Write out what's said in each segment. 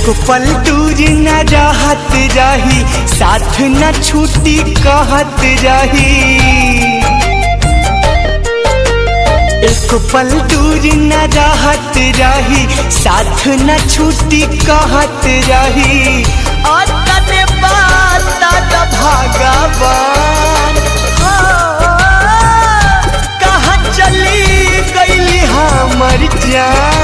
पल दूर न रहत रही, साथ न छूटी कहत रही। एक पल दूर न रहत रही, साथ न छूटी कहत रही। और तने बात भगवान कहाँ चली गईली हमर जान।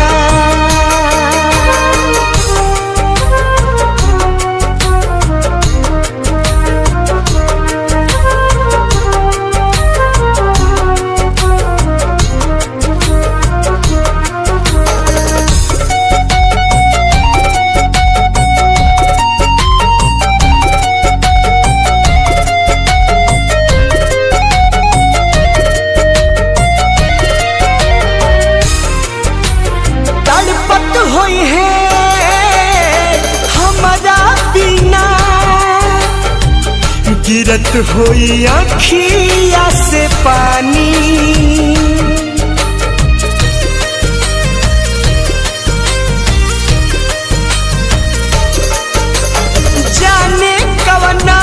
होई है हमारा बिना, गिरत होई आँखिया से पानी। जाने कवना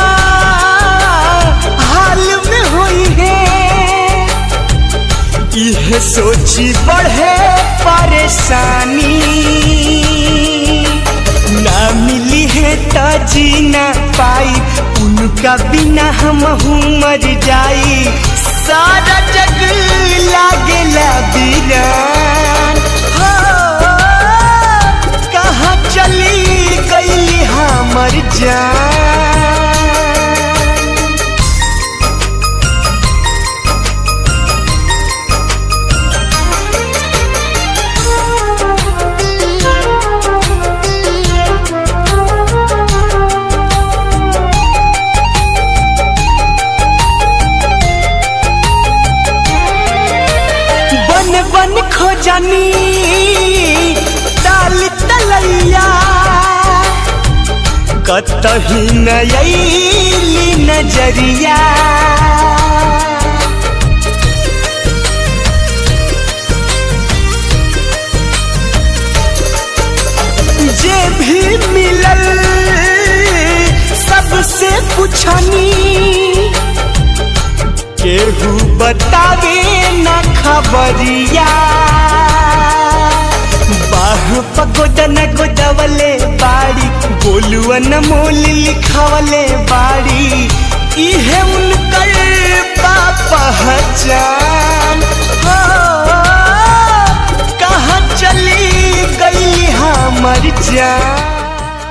हाल में होई है, यह सोची बढ़े परेशानी। ना मिली है तो जी ना पाई, उनका बिना हम मर जाई। सारा जग लागेला वीरान, हो कहाँ चली गईली हमर जान। बन खोजनी ताल तलैया, कतही नयली नजरिया। जे भी मिलल सबसे पूछनी, केहू बतावे न खबरिया। बाह पगोदन गोदवले बाड़ी, बोलुआ न मोल लिखवले बाड़ी। इहे उनकर पहचान।